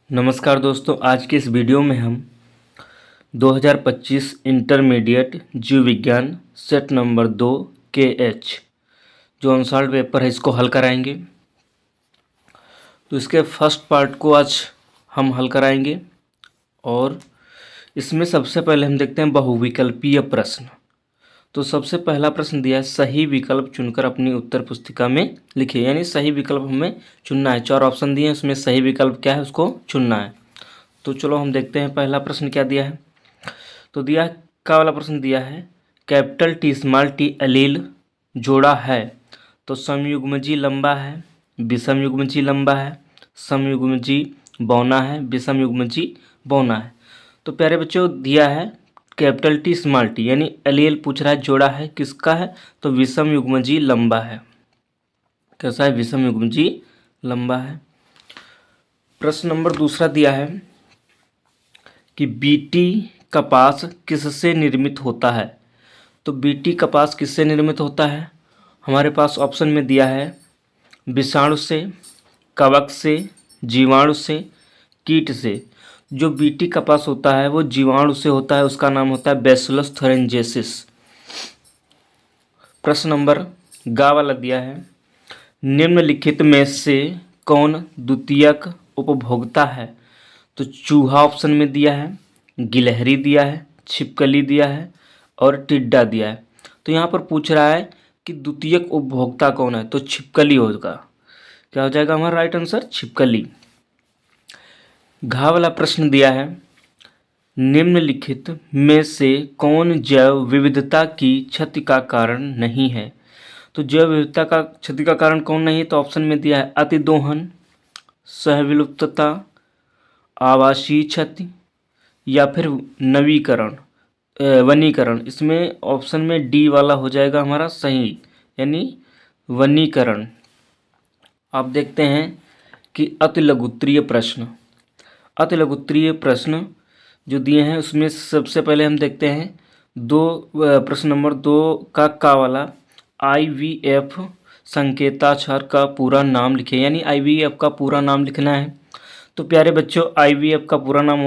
नमस्कार दोस्तों, आज के इस वीडियो में हम 2025 इंटरमीडिएट जीव विज्ञान सेट नंबर 2 KH जो अनसॉल्व्ड पेपर है इसको हल कराएंगे। तो इसके फर्स्ट पार्ट को आज हम हल कराएंगे और इसमें सबसे पहले हम देखते हैं बहुविकल्पीय प्रश्न। तो सबसे पहला प्रश्न दिया है, सही विकल्प चुनकर अपनी उत्तर पुस्तिका में लिखिए। यानी सही विकल्प हमें चुनना है। 4 ऑप्शन दिए हैं, उसमें सही विकल्प क्या है उसको चुनना है। तो चलो हम देखते हैं पहला प्रश्न क्या दिया है। तो दिया है का वाला प्रश्न दिया है, capital T small T allele जोड़ा है तो समयुग्मजी लंबा है, विषम युग्मजी लंबा है, समयुग्मजी बौना है, विषम युग्मजी बौना है। तो प्यारे बच्चों दिया है कैपिटल टी स्मॉल टी यानी एलील पूछ रहा है, जोड़ा है किसका है तो विषम युग्मजी लंबा है। कैसा है? विषम युग्मजी लंबा है। प्रश्न नंबर दूसरा दिया है कि बीटी कपास किससे निर्मित होता है। तो बीटी कपास किससे निर्मित होता है? हमारे पास ऑप्शन में दिया है विषाणु से, कवक से, जीवाणु से, कीट से। जो बीटी कपास होता है वो जीवाणु से होता है, उसका नाम होता है बैसिलस थुरिनजेंसिस। प्रश्न नंबर गा वाला दिया है, निम्नलिखित में से कौन द्वितीयक उपभोक्ता है। तो चूहा ऑप्शन में दिया है, गिलहरी दिया है, छिपकली दिया है और टिड्डा दिया है। तो यहाँ पर पूछ रहा है कि द्वितीयक उपभोक्ता कौन है, तो छिपकली होगा। क्या हो जाएगा हमारा राइट आंसर? छिपकली। घा वाला प्रश्न दिया है, निम्नलिखित में से कौन जैव विविधता की क्षति का कारण नहीं है। तो जैव विविधता का क्षति का कारण कौन नहीं है? तो ऑप्शन में दिया है अतिदोहन, सहविलुप्तता, आवासीय क्षति या फिर नवीकरण वनीकरण। इसमें ऑप्शन में डी वाला हो जाएगा हमारा सही, यानी वनीकरण। आप देखते हैं कि अतिलघुत्तरीय प्रश्न, अतिलघुत्तरीय प्रश्न जो दिए हैं उसमें सबसे पहले हम देखते हैं प्रश्न नंबर 2 का वाला, IVF संकेताक्षर का पूरा नाम लिखें। यानी IVF का पूरा नाम लिखना है। तो प्यारे बच्चों IVF का पूरा नाम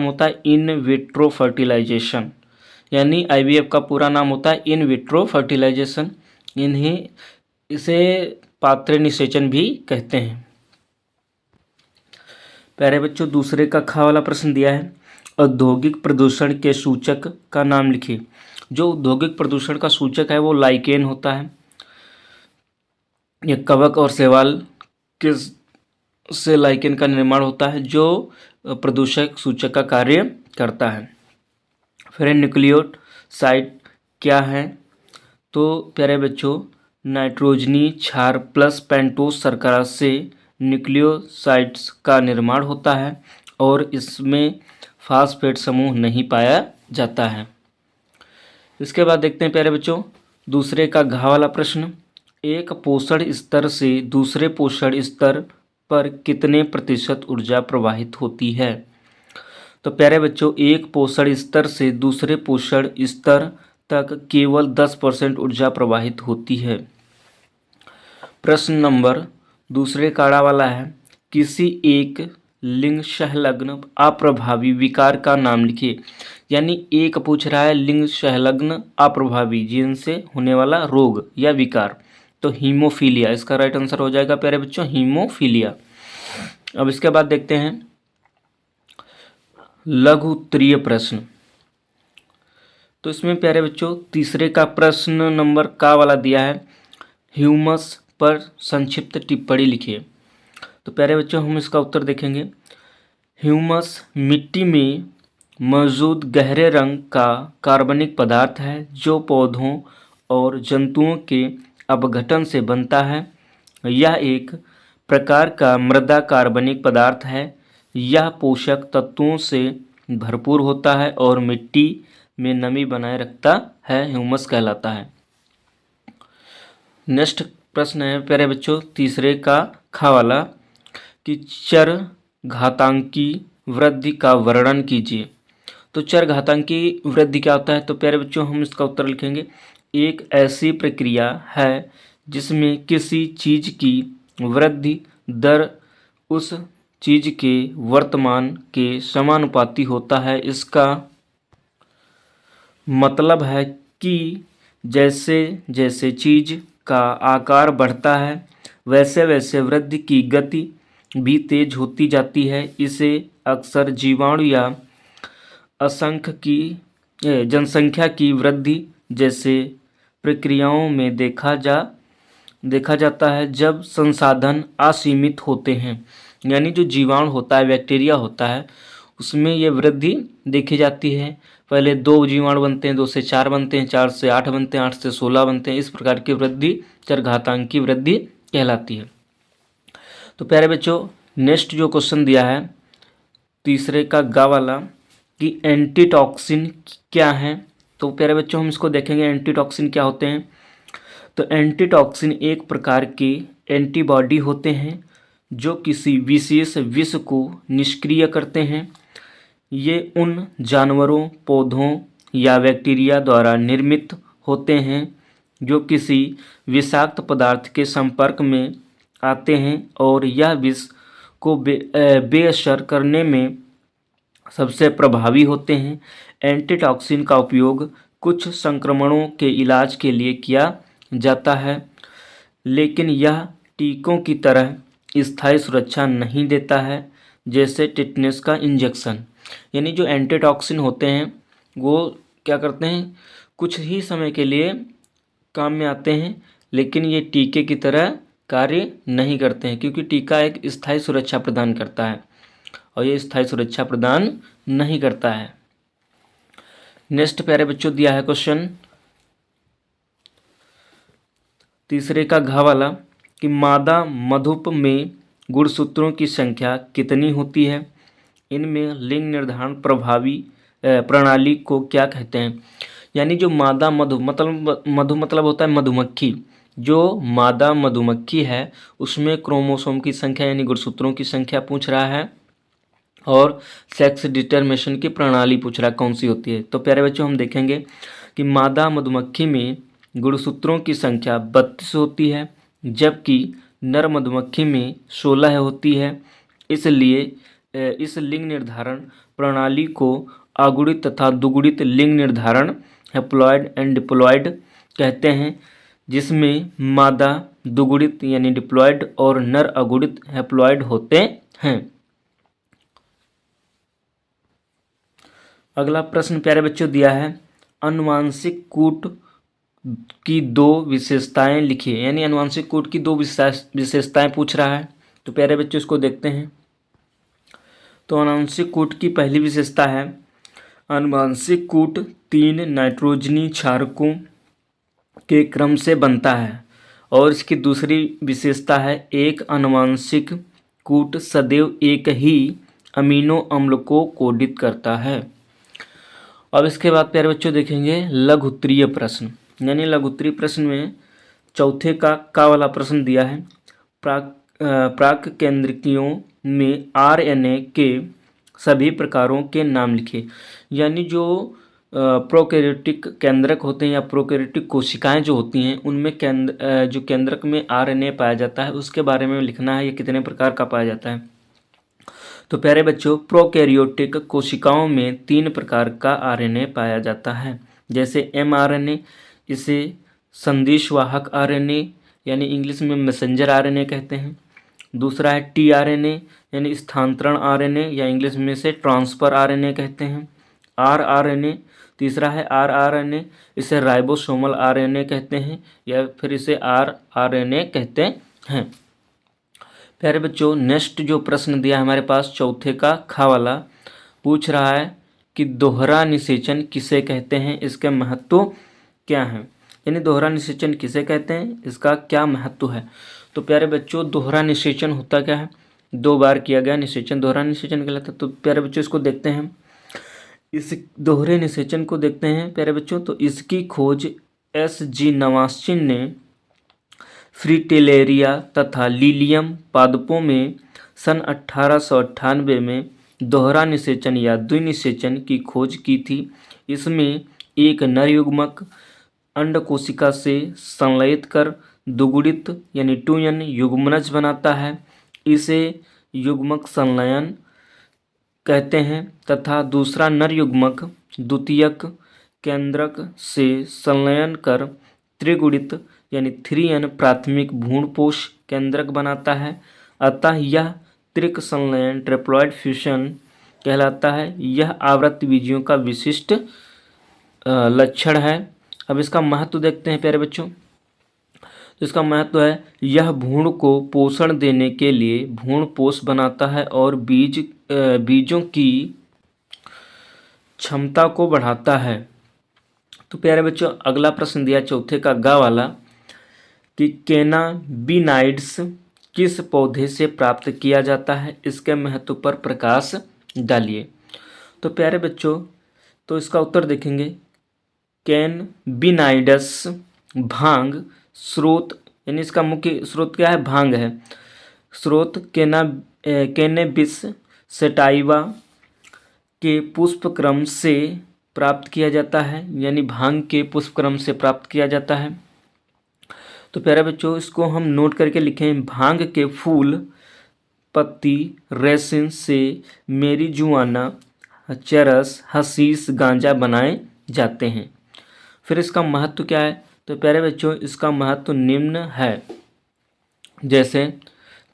होता है इन विट्रो फर्टिलाइजेशन। यानी IVF का पूरा नाम होता है इन विट्रो फर्टिलाइजेशन। इसे पात्र निषेचन भी कहते हैं। प्यारे बच्चों दूसरे का खा वाला प्रश्न दिया है, औद्योगिक प्रदूषण के सूचक का नाम लिखिए। जो औद्योगिक प्रदूषण का सूचक है वो लाइकेन होता है। यह कवक और शैवाल के से लाइकेन का निर्माण होता है जो प्रदूषक सूचक का कार्य करता है। फिर न्यूक्लियोसाइड क्या है? तो प्यारे बच्चों नाइट्रोजनी क्षार प्लस पेंटोस शर्करा से न्यूक्लियोसाइड्स का निर्माण होता है और इसमें फास्फेट समूह नहीं पाया जाता है। इसके बाद देखते हैं प्यारे बच्चों दूसरे का घा वाला प्रश्न, एक पोषण स्तर से दूसरे पोषण स्तर पर कितने प्रतिशत ऊर्जा प्रवाहित होती है। तो प्यारे बच्चों एक पोषण स्तर से दूसरे पोषण स्तर तक केवल 10% ऊर्जा प्रवाहित होती है। प्रश्न नंबर दूसरे काड़ा वाला है, किसी एक लिंग संलग्न अप्रभावी विकार का नाम लिखिए। यानी एक पूछ रहा है लिंग संलग्न अप्रभावी जिनसे होने वाला रोग या विकार। तो हीमोफीलिया इसका राइट आंसर हो जाएगा प्यारे बच्चों, हीमोफीलिया। अब इसके बाद देखते हैं लघु उत्तरीय प्रश्न। तो इसमें प्यारे बच्चों तीसरे का प्रश्न नंबर का वाला दिया है, ह्यूमस पर संक्षिप्त टिप्पणी लिखिए। तो प्यारे बच्चों हम इसका उत्तर देखेंगे, ह्यूमस मिट्टी में मौजूद गहरे रंग का कार्बनिक पदार्थ है जो पौधों और जंतुओं के अपघटन से बनता है। यह एक प्रकार का मृदा कार्बनिक पदार्थ है। यह पोषक तत्वों से भरपूर होता है और मिट्टी में नमी बनाए रखता है, ह्यूमस कहलाता है। नेक्स्ट प्रश्न है प्यारे बच्चों तीसरे का खा वाला कि चर घातांकी वृद्धि का वर्णन कीजिए। तो चर घातांकी वृद्धि क्या होता है? तो प्यारे बच्चों हम इसका उत्तर लिखेंगे, एक ऐसी प्रक्रिया है जिसमें किसी चीज की वृद्धि दर उस चीज के वर्तमान के समानुपाती होता है। इसका मतलब है कि जैसे जैसे चीज का आकार बढ़ता है वैसे वैसे वृद्धि की गति भी तेज होती जाती है। इसे अक्सर जीवाणु या असंख्य की जनसंख्या की वृद्धि जैसे प्रक्रियाओं में देखा जाता है जब संसाधन असीमित होते हैं। यानी जो जीवाणु होता है, बैक्टीरिया होता है, उसमें ये वृद्धि देखी जाती है। पहले 2 जीवाणु बनते हैं, 2 से 4 बनते हैं, 4 से 8 बनते हैं, 8 से 16 बनते हैं। इस प्रकार की वृद्धि चरघातांक की वृद्धि कहलाती है। तो प्यारे बच्चों, नेक्स्ट जो क्वेश्चन दिया है तीसरे का गा वाला कि एंटीटॉक्सिन क्या है। तो प्यारे बच्चों, हम इसको देखेंगे एंटीटॉक्सिन क्या होते हैं। तो एंटीटॉक्सिन एक प्रकार के एंटीबॉडी होते हैं जो किसी विशेष विष को निष्क्रिय करते हैं। ये उन जानवरों, पौधों या बैक्टीरिया द्वारा निर्मित होते हैं जो किसी विषाक्त पदार्थ के संपर्क में आते हैं और यह विष को बेअसर करने में सबसे प्रभावी होते हैं। एंटीटॉक्सिन का उपयोग कुछ संक्रमणों के इलाज के लिए किया जाता है, लेकिन यह टीकों की तरह स्थायी सुरक्षा नहीं देता है, जैसे टिटनेस का इंजेक्शन। यानी जो एंटीटॉक्सिन होते हैं वो क्या करते हैं, कुछ ही समय के लिए काम में आते हैं, लेकिन ये टीके की तरह कार्य नहीं करते हैं, क्योंकि टीका एक स्थायी सुरक्षा प्रदान करता है और ये स्थायी सुरक्षा प्रदान नहीं करता है। नेक्स्ट प्यारे बच्चों दिया है क्वेश्चन तीसरे का घ वाला कि मादा मधुप में गुणसूत्रों की संख्या कितनी होती है। इनमें लिंग निर्धारण प्रभावी प्रणाली को क्या कहते हैं। यानी जो मादा मधु मतलब होता है मधुमक्खी। जो मादा मधुमक्खी है उसमें क्रोमोसोम की संख्या यानी गुणसूत्रों की संख्या पूछ रहा है और सेक्स डिटरमिनेशन की प्रणाली पूछ रहा है कौन सी होती है। तो प्यारे बच्चों, हम देखेंगे कि मादा मधुमक्खी में गुणसूत्रों की संख्या 32 होती है, जबकि नर मधुमक्खी में 16 होती है। इसलिए इस लिंग निर्धारण प्रणाली को अगुणित तथा दुगुणित लिंग निर्धारण हैप्लॉइड एंड डिप्लॉइड कहते हैं, जिसमें मादा दुगुणित यानी डिप्लॉइड और नर अगुणित हैप्लॉइड होते हैं। अगला प्रश्न प्यारे बच्चों दिया है आनुवांशिक कूट की 2 विशेषताएं लिखिए। यानी आनुवांशिक कूट की 2 विशेषताएं पूछ रहा है। तो प्यारे बच्चों इसको देखते हैं। तो आनुवांशिक कूट की पहली विशेषता है आनुवांशिक कूट 3 नाइट्रोजनी क्षारकों के क्रम से बनता है। और इसकी दूसरी विशेषता है एक आनुवांशिक कूट सदैव एक ही अमीनो अम्ल को कोडित करता है। अब इसके बाद प्यारे बच्चों देखेंगे लघुत्तरीय प्रश्न। यानी लघुत्तरीय प्रश्न में चौथे का वाला प्रश्न दिया है प्राक केंद्रकियों में आरएनए के सभी प्रकारों के नाम लिखे। यानी जो प्रोकैरियोटिक केंद्रक होते हैं या प्रोकैरियोटिक कोशिकाएं जो होती हैं उनमें जो केंद्रक में आरएनए पाया जाता है उसके बारे में लिखना है, ये कितने प्रकार का पाया जाता है। तो प्यारे बच्चों, प्रोकैरियोटिक कोशिकाओं में 3 प्रकार का आरएनए पाया जाता है, जैसे एमआरएनए, इसे संदेशवाहक आरएनए यानी इंग्लिश में मैसेंजर आरएनए कहते हैं। दूसरा है टीआरएनए यानी स्थानांतरण आरएनए या इंग्लिश में से ट्रांसफर आरएनए कहते हैं। आरआरएनए, तीसरा है आरआरएनए, इसे राइबोसोमल आरएनए कहते हैं या फिर इसे आरआरएनए कहते हैं। प्यारे बच्चों, नेक्स्ट जो प्रश्न दिया है हमारे पास चौथे का खा वाला पूछ रहा है कि दोहरा निषेचन किसे कहते हैं, इसके महत्व क्या है। यानी दोहरा निषेचन किसे कहते हैं, इसका क्या महत्व है। तो प्यारे बच्चों, दोहरा निषेचन होता क्या है, 2 बार किया गया निषेचन दोहरा निषेचन कहलाता है। तो प्यारे बच्चों इसको देखते हैं, इस दोहरे निषेचन को देखते हैं प्यारे बच्चों। तो इसकी खोज SG नवास्चिन ने फ्रिटिलेरिया तथा लीलियम पादपों में सन 1898 में दोहरा निषेचन या द्विनिषेचन की खोज की थी। इसमें एक नर युग्मक अंड कोशिका से संलयित कर दुगुणित यानी 2n युग्मनज बनाता है। इसे युग्मक संलयन कहते हैं तथा दूसरा नर युग्मक द्वितीयक केंद्रक से संलयन कर त्रिगुणित यानी 3n प्राथमिक भ्रूणपोष केंद्रक बनाता है। अतः यह त्रिक संलयन ट्रिप्लॉइड फ्यूजन कहलाता है। यह आवृत्तिबीजियों का विशिष्ट लक्षण है। अब इसका महत्व देखते हैं प्यारे बच्चों। तो इसका महत्व है यह भ्रूण को पोषण देने के लिए भ्रूणपोष बनाता है और बीजों की क्षमता को बढ़ाता है। तो प्यारे बच्चों अगला प्रश्न दिया चौथे का ग वाला कि कैनाबिनाइड्स किस पौधे से प्राप्त किया जाता है, इसके महत्व पर प्रकाश डालिए। तो प्यारे बच्चों तो इसका उत्तर देखेंगे कैनबिनाइड्स भांग स्रोत यानी इसका मुख्य स्रोत क्या है, भांग है। स्रोत कैनेबिस सेटाइवा के पुष्पक्रम से प्राप्त किया जाता है, यानी भांग के पुष्पक्रम से प्राप्त किया जाता है। तो प्यारे बच्चों इसको हम नोट करके लिखें, भांग के फूल पत्ती रेसिन से मेरिजुआना चरस हशीश गांजा बनाए जाते हैं। फिर इसका महत्व क्या है, तो प्यारे बच्चों इसका महत्व निम्न है। जैसे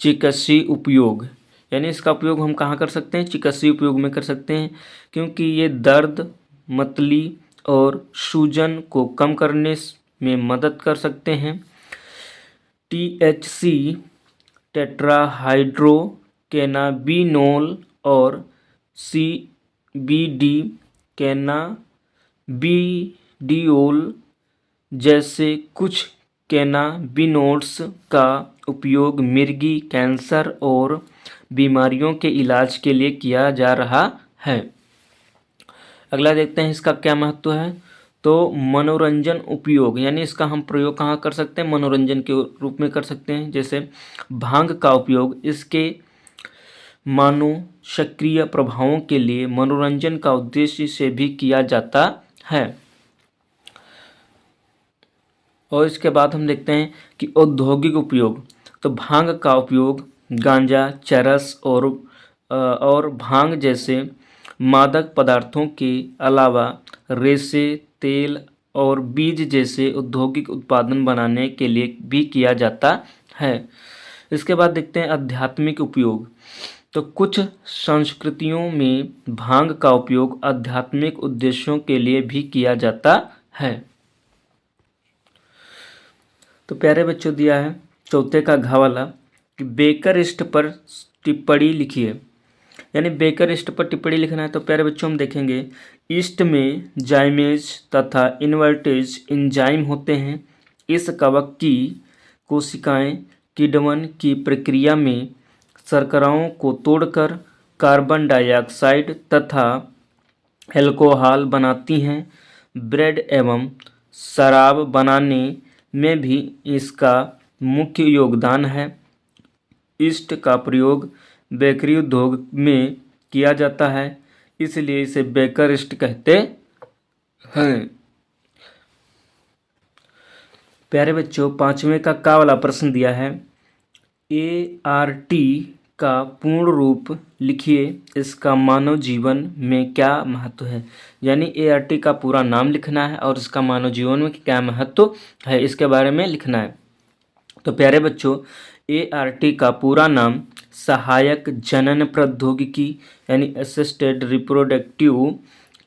चिकित्सीय उपयोग, यानी इसका उपयोग हम कहाँ कर सकते हैं, चिकित्सीय उपयोग में कर सकते हैं, क्योंकि ये दर्द मतली और सूजन को कम करने में मदद कर सकते हैं। THC टेट्राहाइड्रो कैनाबिनोल और CBD कैनाबिडियोल जैसे कुछ कैनाबिनोइड्स का उपयोग मिर्गी कैंसर और बीमारियों के इलाज के लिए किया जा रहा है। अगला देखते हैं इसका क्या महत्व है। तो मनोरंजन उपयोग, यानी इसका हम प्रयोग कहाँ कर सकते हैं, मनोरंजन के रूप में कर सकते हैं। जैसे भांग का उपयोग इसके मानोसक्रिय प्रभावों के लिए मनोरंजन का उद्देश्य से भी किया जाता है। और इसके बाद हम देखते हैं कि औद्योगिक उपयोग। तो भांग का उपयोग गांजा चरस और भांग जैसे मादक पदार्थों के अलावा रेशे तेल और बीज जैसे औद्योगिक उत्पादन बनाने के लिए भी किया जाता है। इसके बाद देखते हैं आध्यात्मिक उपयोग। तो कुछ संस्कृतियों में भांग का उपयोग आध्यात्मिक उद्देश्यों के लिए भी किया जाता है। तो प्यारे बच्चों दिया है चौथे का घ वाला कि बेकर पर टिप्पणी लिखिए, यानी बेकर पर टिप्पणी लिखना है। तो प्यारे बच्चों हम देखेंगे ईस्ट में जाइमेज तथा इन्वर्टेज एंजाइम होते हैं। इस कवक की कोशिकाएं किण्वन की प्रक्रिया में शर्कराओं को तोड़कर कार्बन डाइऑक्साइड तथा एल्कोहल बनाती हैं। ब्रेड एवं शराब बनाने में भी इसका मुख्य योगदान है। ईस्ट का प्रयोग बेकरी उद्योग में किया जाता है, इसलिए इसे बेकर ईस्ट कहते हैं। प्यारे बच्चों पांचवें का वाला प्रश्न दिया है ART का पूर्ण रूप लिखिए, इसका मानव जीवन में क्या महत्व है। यानी ART का पूरा नाम लिखना है और इसका मानव जीवन में क्या महत्व है इसके बारे में लिखना है। तो प्यारे बच्चों ART का पूरा नाम सहायक जनन प्रौद्योगिकी यानी असिस्टेड रिप्रोडक्टिव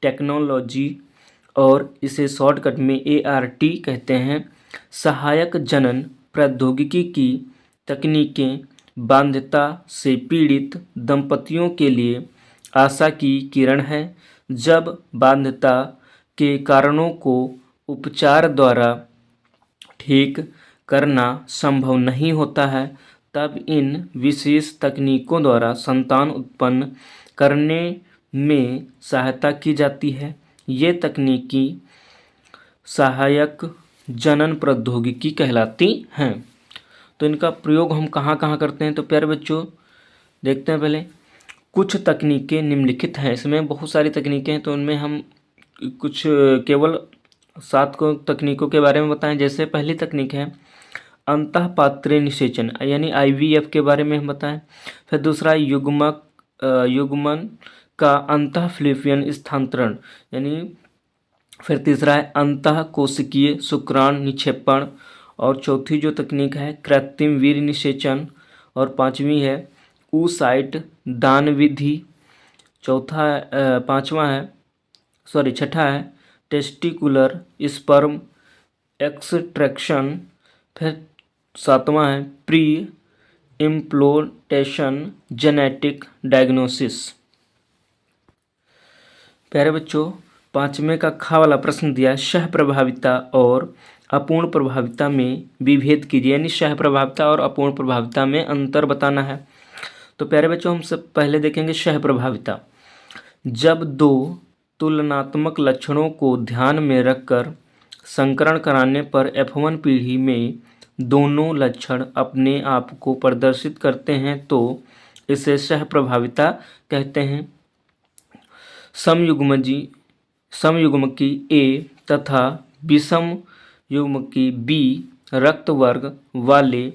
टेक्नोलॉजी और इसे शॉर्टकट में ART कहते हैं। सहायक जनन प्रौद्योगिकी की तकनीकें बाध्यता से पीड़ित दंपतियों के लिए आशा की किरण है। जब बाध्यता के कारणों को उपचार द्वारा ठीक करना संभव नहीं होता है, तब इन विशेष तकनीकों द्वारा संतान उत्पन्न करने में सहायता की जाती है। ये तकनीकी सहायक जनन प्रौद्योगिकी कहलाती हैं। तो इनका प्रयोग हम कहाँ कहाँ करते हैं, तो प्यारे बच्चों देखते हैं। पहले कुछ तकनीकें निम्नलिखित हैं, इसमें बहुत सारी तकनीकें हैं, तो उनमें हम कुछ केवल 7 तकनीकों के बारे में बताएं। जैसे पहली तकनीक है अंतःपात्रीय निषेचन यानी IVF के बारे में हम बताएं। फिर दूसरा युग्मन का अंतःफिलिपियन स्थानांतरण यानी, फिर तीसरा है अंतःकोशिकीय शुक्राणु निक्षेपण, और चौथी जो तकनीक है कृत्रिम वीर्य निषेचन, और पांचवी है ऊसाइट दान विधि, छठा है टेस्टिकुलर स्पर्म एक्सट्रैक्शन, फिर सातवां है प्री इम्प्लांटेशन जेनेटिक डायग्नोसिस। प्यारे बच्चों, पांचवें का खा वाला प्रश्न दिया सह प्रभाविता और अपूर्ण प्रभाविता में विभेद कीजिए, यानी सह प्रभाविता और अपूर्ण प्रभाविता में अंतर बताना है। तो प्यारे बच्चों, हम सब पहले देखेंगे सह प्रभाविता। जब दो तुलनात्मक लक्षणों को ध्यान में रखकर संकरण कराने पर F1 पीढ़ी में दोनों लक्षण अपने आप को प्रदर्शित करते हैं तो इसे सह प्रभाविता कहते हैं। समयुग्मकी A तथा विषम युग्मकी B रक्त वर्ग वाले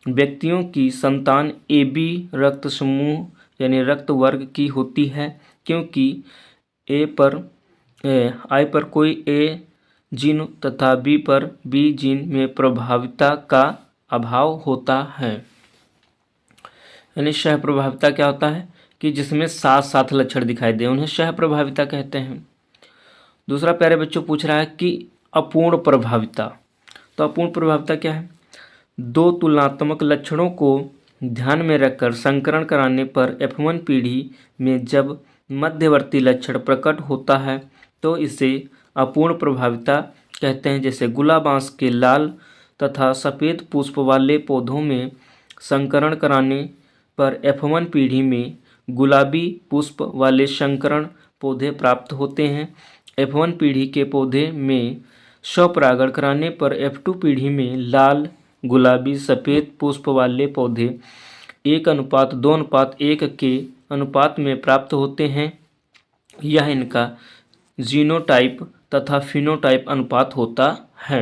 व्यक्तियों की संतान AB रक्त समूह यानी रक्त वर्ग की होती है, क्योंकि आई पर कोई A जीन तथा B पर B जीन में प्रभाविता का अभाव होता है। यानी सह प्रभाविता क्या होता है कि जिसमें साथ साथ लक्षण दिखाई दे, उन्हें सह प्रभाविता कहते हैं। दूसरा प्यारे बच्चों पूछ रहा है कि अपूर्ण प्रभाविता। तो अपूर्ण प्रभाविता क्या है? दो तुलनात्मक लक्षणों को ध्यान में रखकर संकरण कराने पर F1 पीढ़ी में जब मध्यवर्ती लक्षण प्रकट होता है तो इसे अपूर्ण प्रभाविता कहते हैं। जैसे गुलाबांस के लाल तथा सफ़ेद पुष्प वाले पौधों में संकरण कराने पर F1 पीढ़ी में गुलाबी पुष्प वाले संकरण पौधे प्राप्त होते हैं। F1 पीढ़ी के पौधे में स्वपरागण कराने पर F2 पीढ़ी में लाल गुलाबी सफ़ेद पुष्प वाले पौधे 1:2:1 के अनुपात में प्राप्त होते हैं। यह इनका जीनोटाइप तथा फिनोटाइप अनुपात होता है।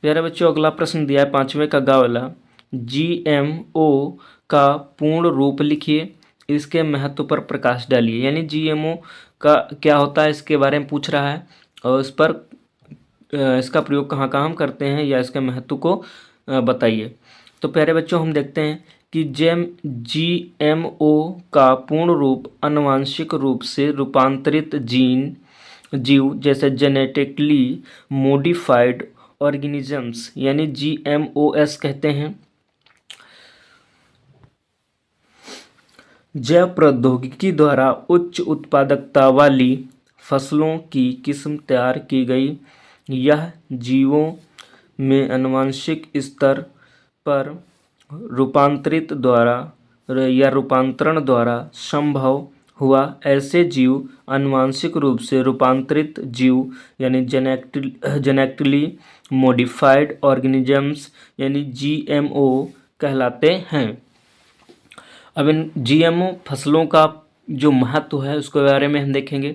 प्यारे बच्चों, अगला प्रश्न दिया है पांचवें का गा वाला, GMO का पूर्ण रूप लिखिए, इसके महत्व पर प्रकाश डालिए। यानी GMO का क्या होता है इसके बारे में पूछ रहा है और इस पर इसका प्रयोग कहाँ कहाँ हम करते हैं या इसके महत्व को बताइए। तो प्यारे बच्चों, हम देखते हैं कि GMO का पूर्ण रूप आनुवांशिक रूप से रूपांतरित जीव जैसे जेनेटिकली मॉडिफाइड ऑर्गेनिजम्स यानी GMOs कहते हैं। जैव प्रौद्योगिकी द्वारा उच्च उत्पादकता वाली फसलों की किस्म तैयार की गई। यह जीवों में आनुवंशिक स्तर पर रूपांतरण द्वारा संभव हुआ। ऐसे जीव आनुवंशिक रूप से रूपांतरित जीव यानी जेनेटिकली मॉडिफाइड ऑर्गेनिजम्स यानी GMO कहलाते हैं। अब इन GMO फसलों का जो महत्व है उसके बारे में हम देखेंगे।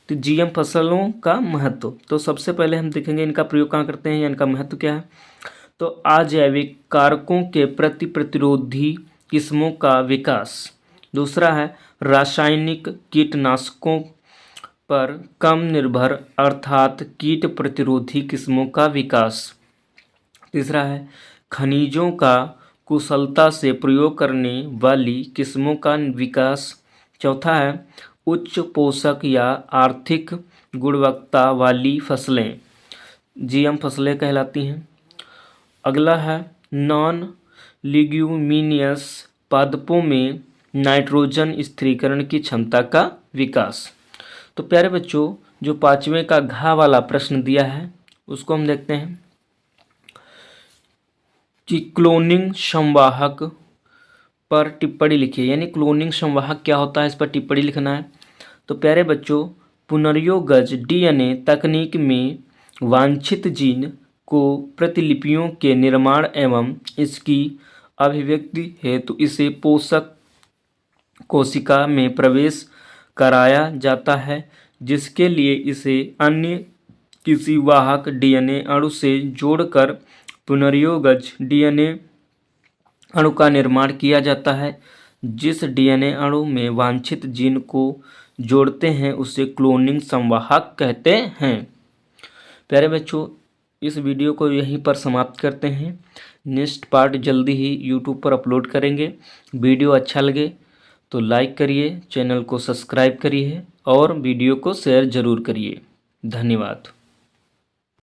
तो GM फसलों का महत्व, तो सबसे पहले हम देखेंगे इनका प्रयोग कहाँ करते हैं या इनका महत्व क्या है। तो अजैविक कारकों के प्रति प्रतिरोधी किस्मों का विकास। दूसरा है रासायनिक कीटनाशकों पर कम निर्भर अर्थात कीट प्रतिरोधी किस्मों का विकास। तीसरा है खनिजों का कुशलता से प्रयोग करने वाली किस्मों का विकास। चौथा है उच्च पोषक या आर्थिक गुणवत्ता वाली फसलें GM फसलें कहलाती हैं। अगला है नॉन लिग्यूमिनियस पादपों में नाइट्रोजन स्थिरीकरण की क्षमता का विकास। तो प्यारे बच्चों, जो पांचवें का घा वाला प्रश्न दिया है उसको हम देखते हैं कि क्लोनिंग संवाहक पर टिप्पणी लिखिए। यानी क्लोनिंग संवाहक क्या होता है इस पर टिप्पणी लिखना है। तो प्यारे बच्चों, पुनर्योगज DNA तकनीक में वांछित जीन को प्रतिलिपियों के निर्माण एवं इसकी अभिव्यक्ति हेतु इसे पोषक कोशिका में प्रवेश कराया जाता है, जिसके लिए इसे अन्य किसी वाहक डीएनए अणु से जोड़कर पुनर्योगज डीएनए अणु का निर्माण किया जाता है। जिस डीएनए अणु में वांछित जीन को जोड़ते हैं उसे क्लोनिंग संवाहक कहते हैं। प्यारे बच्चों, इस वीडियो को यहीं पर समाप्त करते हैं। नेक्स्ट पार्ट जल्दी ही यूट्यूब पर अपलोड करेंगे। वीडियो अच्छा लगे तो लाइक करिए, चैनल को सब्सक्राइब करिए और वीडियो को शेयर ज़रूर करिए। धन्यवाद।